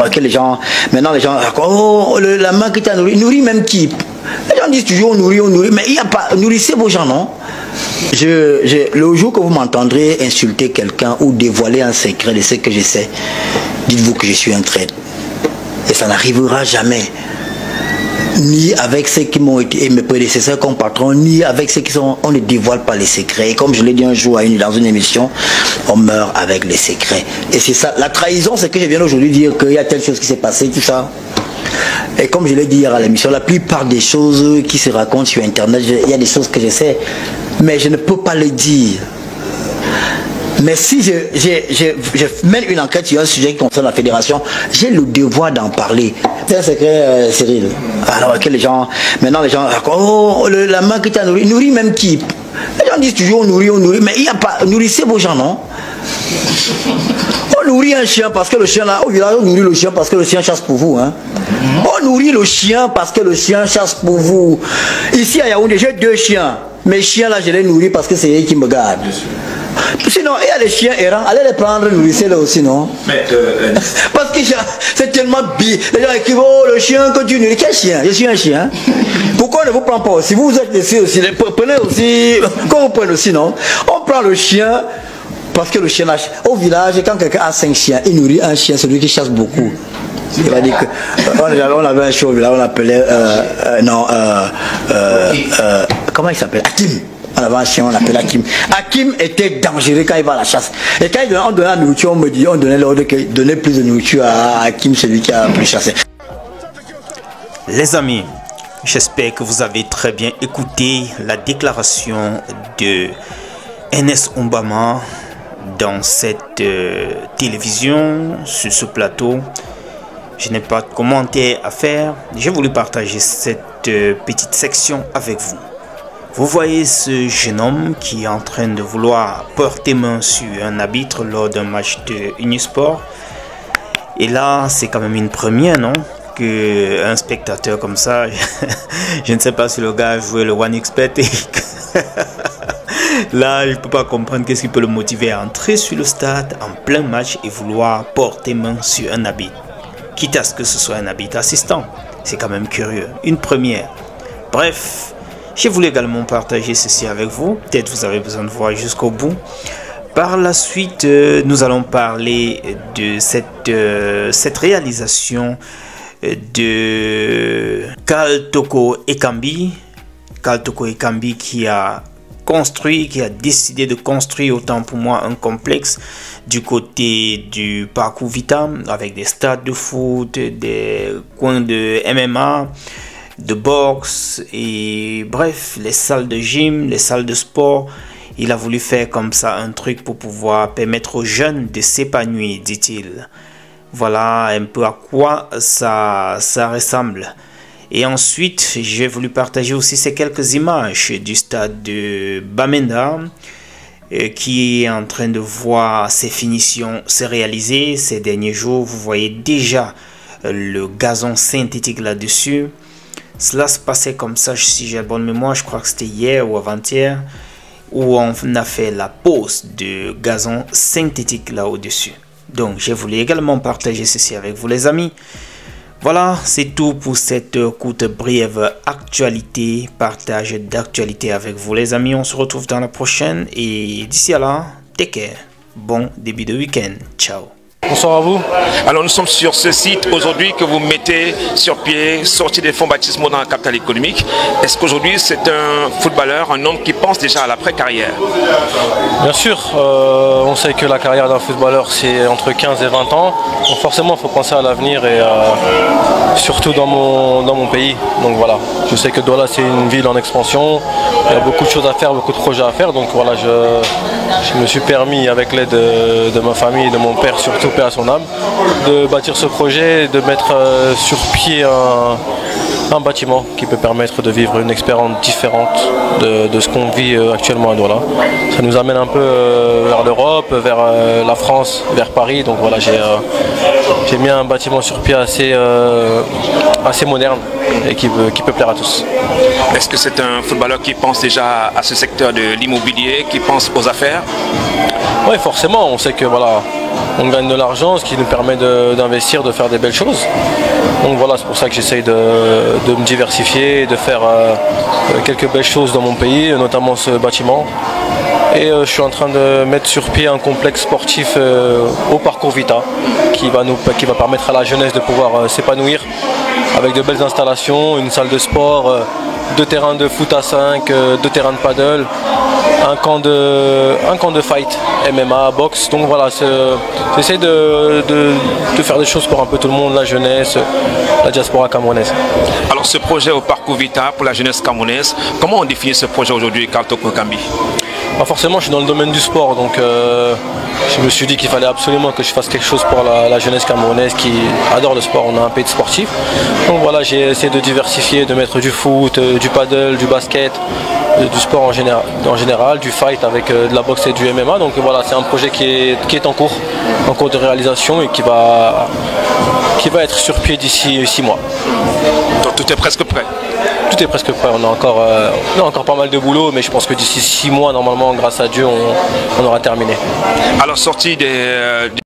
Alors que les gens, maintenant les gens racontent, oh, la main qui t'a nourri, nourrit même qui? Les gens disent toujours on nourrit, mais il n'y a pas, nourrissez vos gens, non? Le jour que vous m'entendrez insulter quelqu'un ou dévoiler un secret de ce que je sais, dites-vous que je suis un traître. Et ça n'arrivera jamais. Ni avec ceux qui m'ont été mes prédécesseurs comme patron, ni avec ceux qui sont... On ne dévoile pas les secrets. Et comme je l'ai dit un jour dans une émission, on meurt avec les secrets. Et c'est ça. La trahison, c'est que je viens aujourd'hui dire qu'il y a telle chose qui s'est passée, tout ça. Et comme je l'ai dit hier à l'émission, la plupart des choses qui se racontent sur Internet, il y a des choses que je sais, mais je ne peux pas le dire. Mais si je mène une enquête sur un sujet qui concerne la fédération, j'ai le devoir d'en parler. C'est un secret, Cyril. Alors que les gens, maintenant les gens racontent, oh, la main qui t'a nourri, nourrit même qui? Les gens disent toujours on nourrit, mais il n'y a pas, nourrissez vos gens, non? On nourrit un chien parce que le chien là, au village on nourrit le chien parce que le chien chasse pour vous, hein. On nourrit le chien parce que le chien chasse pour vous. Ici à Yaoundé, j'ai 2 chiens. Mes chiens là, je les nourris parce que c'est eux qui me gardent. Sinon, il y a les chiens errants, allez les prendre, nourrissez-les aussi, non? Mais parce que c'est tellement bien. Les gens écrivent, oh, le chien que tu nourris. Quel chien? Je suis un chien. Pourquoi on ne vous prend pas aussi? Vous êtes laissé aussi, prenez aussi, quand vous prenez aussi, non? On prend le chien, parce que le chien, au village, quand quelqu'un a 5 chiens, il nourrit un chien, celui qui chasse beaucoup. Il va dire que on avait un chien au village, on l'appelait, comment il s'appelle? Hakim. On avait un chien, on l'appelait Hakim. Hakim était dangereux quand il va à la chasse. Et quand on donnait la nourriture, on me dit, on donnait l'ordre de donner plus de nourriture à Hakim, celui qui a pu chasser. Les amis, j'espère que vous avez très bien écouté la déclaration de NS Oumbama dans cette télévision, sur ce plateau. Je n'ai pas de commentaires à faire. J'ai voulu partager cette petite section avec vous. Vous voyez ce jeune homme qui est en train de vouloir porter main sur un arbitre lors d'un match de Unisport. Et là, c'est quand même une première, non? Qu'un spectateur comme ça, je ne sais pas si le gars a joué le OneXBet. Là, je ne peux pas comprendre qu'est-ce qui peut le motiver à entrer sur le stade en plein match et vouloir porter main sur un arbitre. Quitte à ce que ce soit un arbitre assistant. C'est quand même curieux. Une première. Bref. Je voulais également partager ceci avec vous. Peut-être vous avez besoin de voir jusqu'au bout. Par la suite, nous allons parler de cette réalisation de Karl Toko Ekambi. Karl Toko Ekambi qui a décidé de construire, autant pour moi, un complexe du côté du parcours Vita avec des stades de foot, des coins de MMA, de boxe et bref, les salles de gym, les salles de sport. Il a voulu faire comme ça un truc pour pouvoir permettre aux jeunes de s'épanouir, dit-il. Voilà un peu à quoi ça ressemble. Et ensuite, j'ai voulu partager aussi ces quelques images du stade de Bamenda qui est en train de voir ses finitions se réaliser ces derniers jours. Vous voyez déjà le gazon synthétique là-dessus. Cela se passait comme ça, si j'ai la bonne mémoire, je crois que c'était hier ou avant-hier, où on a fait la pose de gazon synthétique là au-dessus. Donc, j'ai voulu également partager ceci avec vous les amis. Voilà, c'est tout pour cette courte brève actualité, partage d'actualité avec vous les amis. On se retrouve dans la prochaine et d'ici là, take care. Bon début de week-end. Ciao. Bonsoir à vous. Alors nous sommes sur ce site aujourd'hui que vous mettez sur pied, sorti des fonds baptismaux dans la capitale économique. Est-ce qu'aujourd'hui c'est un footballeur, un homme qui pense déjà à l'après-carrière? Bien sûr, on sait que la carrière d'un footballeur c'est entre 15 et 20 ans. Donc forcément il faut penser à l'avenir et surtout dans mon pays. Donc voilà, je sais que Douala c'est une ville en expansion, il y a beaucoup de choses à faire, beaucoup de projets à faire. Donc voilà, je me suis permis avec l'aide de ma famille et de mon père surtout, paix à son âme, de bâtir ce projet, de mettre sur pied un bâtiment qui peut permettre de vivre une expérience différente de ce qu'on vit actuellement à Douala. Ça nous amène un peu vers l'Europe, vers la France, vers Paris. Donc voilà, j'ai mis un bâtiment sur pied assez moderne et qui peut plaire à tous. Est-ce que c'est un footballeur qui pense déjà à ce secteur de l'immobilier, qui pense aux affaires? Oui, forcément, on sait que voilà, on gagne de l'argent, ce qui nous permet d'investir, de faire des belles choses. Donc voilà, c'est pour ça que j'essaye de me diversifier, de faire quelques belles choses dans mon pays, notamment ce bâtiment. Et je suis en train de mettre sur pied un complexe sportif au Parcours Vita qui va permettre à la jeunesse de pouvoir s'épanouir avec de belles installations, une salle de sport, 2 terrains de foot à 5, 2 terrains de paddle, un camp de fight, MMA, boxe. Donc voilà, j'essaie de faire des choses pour un peu tout le monde, la jeunesse, la diaspora camerounaise. Alors ce projet au Parcours Vita pour la jeunesse camerounaise, comment on définit ce projet aujourd'hui, Carl Toko Ekambi? Forcément, je suis dans le domaine du sport, donc je me suis dit qu'il fallait absolument que je fasse quelque chose pour la jeunesse camerounaise qui adore le sport. On a un pays de sportifs. Donc voilà, j'ai essayé de diversifier, de mettre du foot, du paddle, du basket, du sport en général, du fight avec de la boxe et du MMA. Donc voilà, c'est un projet qui est en cours de réalisation et qui va être sur pied d'ici 6 mois. Donc tout est presque prêt? Tout est presque prêt, on a encore pas mal de boulot, mais je pense que d'ici 6 mois, normalement, grâce à Dieu, on aura terminé. Alors sorti des